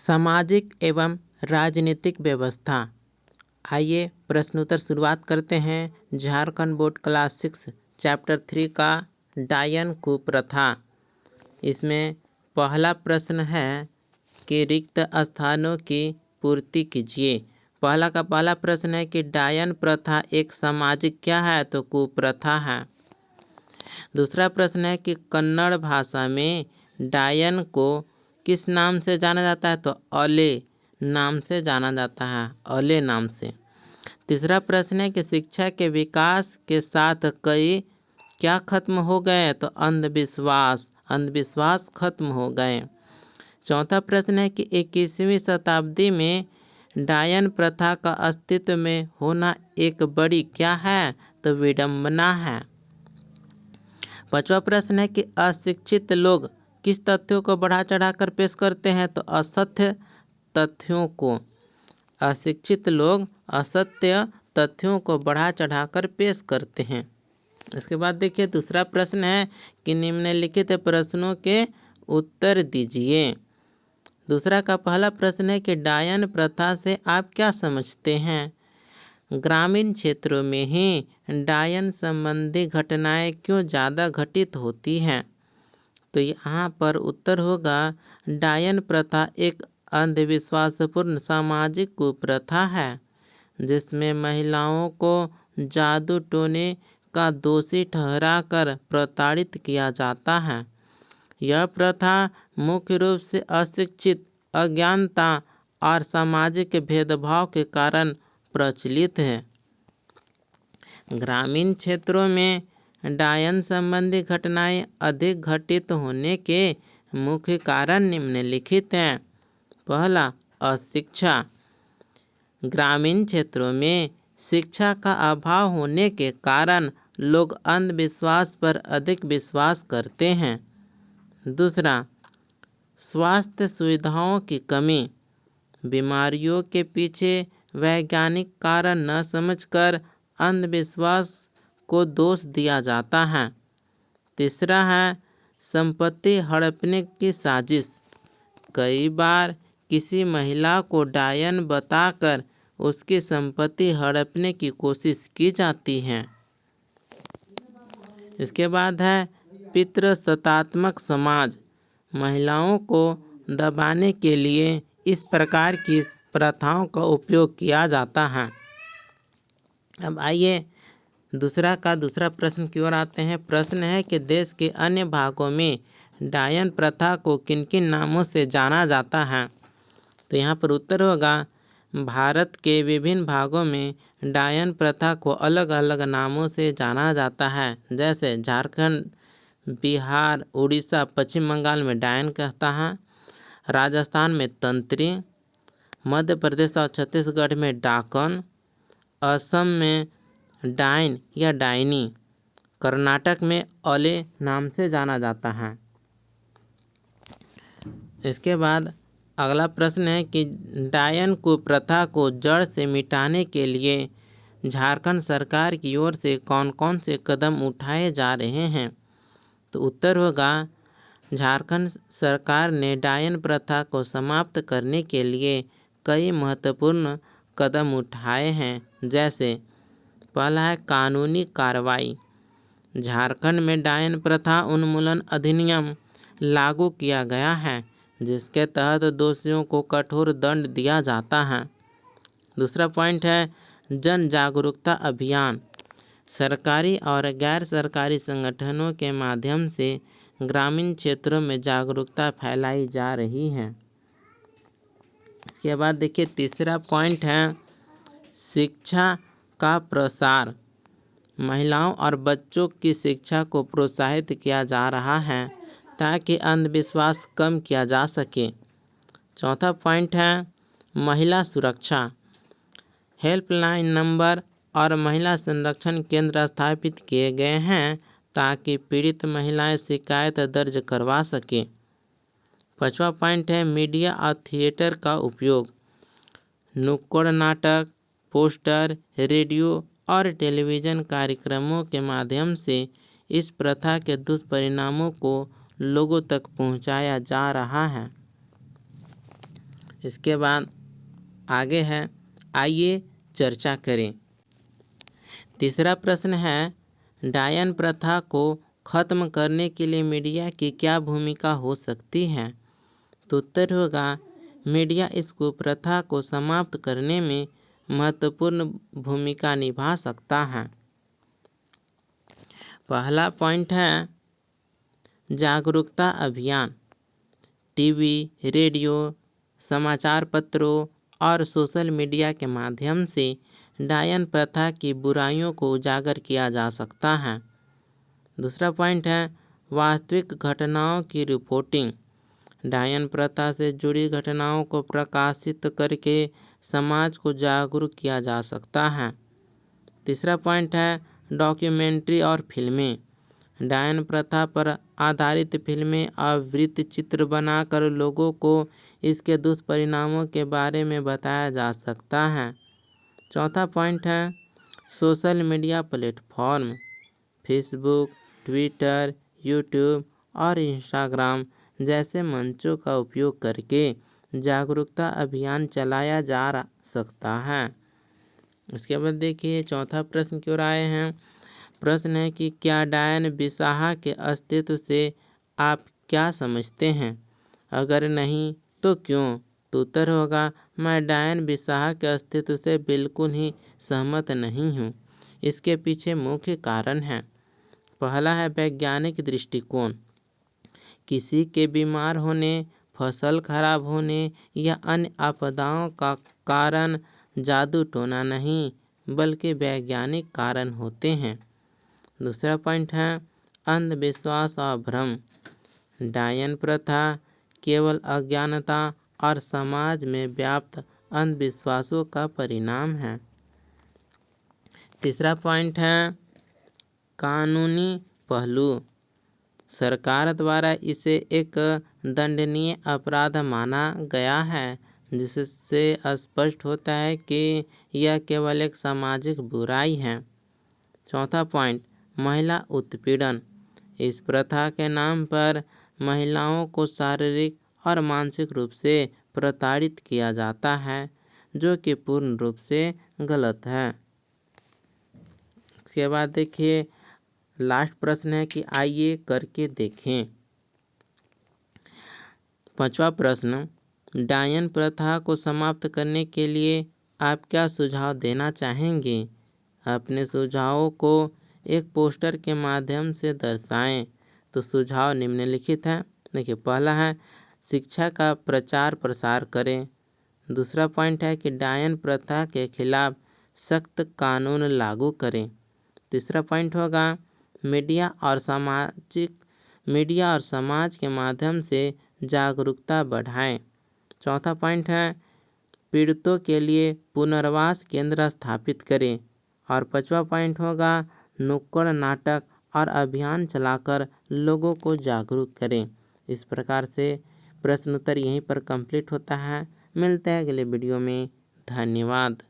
सामाजिक एवं राजनीतिक व्यवस्था। आइए प्रश्नोत्तर शुरुआत करते हैं। झारखंड बोर्ड क्लास 6 चैप्टर 3 का डायन कुप्रथा। इसमें पहला प्रश्न है कि रिक्त स्थानों की पूर्ति कीजिए। पहला प्रश्न है कि डायन प्रथा एक सामाजिक क्या है, तो कुप्रथा है। दूसरा प्रश्न है कि कन्नड़ भाषा में डायन को किस नाम से जाना जाता है, तो अले नाम से जाना जाता है, अले नाम से। तीसरा प्रश्न है कि शिक्षा के विकास के साथ कई क्या खत्म हो गए, तो अंधविश्वास खत्म हो गए। चौथा प्रश्न है कि 21वीं शताब्दी में डायन प्रथा का अस्तित्व में होना एक बड़ी क्या है, तो विडंबना है। पांचवा प्रश्न है कि अशिक्षित लोग किस तथ्यों को बढ़ा चढ़ाकर पेश करते हैं, तो असत्य तथ्यों को। अशिक्षित लोग असत्य तथ्यों को बढ़ा चढ़ाकर पेश करते हैं। इसके बाद देखिए दूसरा प्रश्न है कि निम्नलिखित प्रश्नों के उत्तर दीजिए। दूसरा का पहला प्रश्न है कि डायन प्रथा से आप क्या समझते हैं। ग्रामीण क्षेत्रों में ही डायन संबंधी घटनाएं क्यों ज़्यादा घटित होती हैं, तो यहाँ पर उत्तर होगा डायन प्रथा एक अंधविश्वासपूर्ण सामाजिक कुप्रथा है जिसमें महिलाओं को जादू टोने का दोषी ठहराकर प्रताड़ित किया जाता है। यह प्रथा मुख्य रूप से अशिक्षित, अज्ञानता और सामाजिक भेदभाव के कारण प्रचलित है। ग्रामीण क्षेत्रों में डायन संबंधी घटनाएं अधिक घटित होने के मुख्य कारण निम्नलिखित हैं। पहला, अशिक्षा। ग्रामीण क्षेत्रों में शिक्षा का अभाव होने के कारण लोग अंधविश्वास पर अधिक विश्वास करते हैं। दूसरा, स्वास्थ्य सुविधाओं की कमी। बीमारियों के पीछे वैज्ञानिक कारण न समझकर अंधविश्वास को दोष दिया जाता है। तीसरा है संपत्ति हड़पने की साजिश। कई बार किसी महिला को डायन बताकर उसकी संपत्ति हड़पने की कोशिश की जाती है। इसके बाद है पितृसत्तात्मक समाज। महिलाओं को दबाने के लिए इस प्रकार की प्रथाओं का उपयोग किया जाता है। अब आइए दूसरा प्रश्न की ओर आते हैं। प्रश्न है कि देश के अन्य भागों में डायन प्रथा को किन किन नामों से जाना जाता है, तो यहाँ पर उत्तर होगा भारत के विभिन्न भागों में डायन प्रथा को अलग अलग नामों से जाना जाता है। जैसे झारखंड, बिहार, उड़ीसा, पश्चिम बंगाल में डायन कहता है, राजस्थान में तंत्री, मध्य प्रदेश और छत्तीसगढ़ में डाकन, असम में डाइन या डाइनी, कर्नाटक में अले नाम से जाना जाता है। इसके बाद अगला प्रश्न है कि डायन कुप्रथा को जड़ से मिटाने के लिए झारखंड सरकार की ओर से कौन कौन से कदम उठाए जा रहे हैं, तो उत्तर होगा झारखंड सरकार ने डायन प्रथा को समाप्त करने के लिए कई महत्वपूर्ण कदम उठाए हैं। जैसे पहला है कानूनी कार्रवाई। झारखंड में डायन प्रथा उन्मूलन अधिनियम लागू किया गया है जिसके तहत दोषियों को कठोर दंड दिया जाता है। दूसरा पॉइंट है जन जागरूकता अभियान। सरकारी और गैर सरकारी संगठनों के माध्यम से ग्रामीण क्षेत्रों में जागरूकता फैलाई जा रही है। इसके बाद देखिए तीसरा पॉइंट है शिक्षा का प्रसार। महिलाओं और बच्चों की शिक्षा को प्रोत्साहित किया जा रहा है ताकि अंधविश्वास कम किया जा सके। चौथा पॉइंट है महिला सुरक्षा। हेल्पलाइन नंबर और महिला संरक्षण केंद्र स्थापित किए गए हैं ताकि पीड़ित महिलाएं शिकायत दर्ज करवा सकें। पांचवा पॉइंट है मीडिया और थिएटर का उपयोग। नुक्कड़ नाटक, पोस्टर, रेडियो और टेलीविज़न कार्यक्रमों के माध्यम से इस प्रथा के दुष्परिणामों को लोगों तक पहुंचाया जा रहा है। इसके बाद आगे है, आइए चर्चा करें। तीसरा प्रश्न है, डायन प्रथा को खत्म करने के लिए मीडिया की क्या भूमिका हो सकती है? तो उत्तर होगा, मीडिया इस कुप्रथा को समाप्त करने में महत्वपूर्ण भूमिका निभा सकता है। पहला पॉइंट है जागरूकता अभियान। टीवी, रेडियो, समाचार पत्रों और सोशल मीडिया के माध्यम से डायन प्रथा की बुराइयों को उजागर किया जा सकता है। दूसरा पॉइंट है वास्तविक घटनाओं की रिपोर्टिंग। डायन प्रथा से जुड़ी घटनाओं को प्रकाशित करके समाज को जागरूक किया जा सकता है। तीसरा पॉइंट है डॉक्यूमेंट्री और फिल्में। डायन प्रथा पर आधारित फिल्में और वृत्तचित्र बनाकर लोगों को इसके दुष्परिणामों के बारे में बताया जा सकता है। चौथा पॉइंट है social media platform. Facebook, Twitter, YouTube और इंस्टाग्राम जैसे मंचों का उपयोग करके जागरूकता अभियान चलाया जा सकता है। उसके बाद देखिए चौथा प्रश्न की ओर आए हैं। प्रश्न है कि क्या डायन बिसाहा के अस्तित्व से आप क्या समझते हैं? अगर नहीं तो क्यों? तो उत्तर होगा, मैं डायन बिसाहा के अस्तित्व से बिल्कुल ही सहमत नहीं हूँ। इसके पीछे मुख्य कारण हैं। पहला है वैज्ञानिक दृष्टिकोण। किसी के बीमार होने, फसल खराब होने या अन्य आपदाओं का कारण जादू टोना नहीं बल्कि वैज्ञानिक कारण होते हैं। दूसरा पॉइंट है अंधविश्वास और भ्रम। डायन प्रथा केवल अज्ञानता और समाज में व्याप्त अंधविश्वासों का परिणाम है। तीसरा पॉइंट है कानूनी पहलू। सरकार द्वारा इसे एक दंडनीय अपराध माना गया है, जिससे स्पष्ट होता है कि यह केवल एक सामाजिक बुराई है। चौथा पॉइंट महिला उत्पीड़न। इस प्रथा के नाम पर महिलाओं को शारीरिक और मानसिक रूप से प्रताड़ित किया जाता है, जो कि पूर्ण रूप से गलत है। उसके बाद देखिए लास्ट प्रश्न है कि आइए करके देखें। पांचवा प्रश्न, डायन प्रथा को समाप्त करने के लिए आप क्या सुझाव देना चाहेंगे? अपने सुझावों को एक पोस्टर के माध्यम से दर्शाएं। तो सुझाव निम्नलिखित हैं। देखिए पहला है शिक्षा का प्रचार प्रसार करें। दूसरा पॉइंट है कि डायन प्रथा के खिलाफ सख्त कानून लागू करें। तीसरा पॉइंट होगा मीडिया और समाज के माध्यम से जागरूकता बढ़ाएं। चौथा पॉइंट है पीड़ितों के लिए पुनर्वास केंद्र स्थापित करें। और पांचवा पॉइंट होगा नुक्कड़ नाटक और अभियान चलाकर लोगों को जागरूक करें। इस प्रकार से प्रश्न उत्तर यहीं पर कंप्लीट होता है। मिलते हैं अगले वीडियो में। धन्यवाद।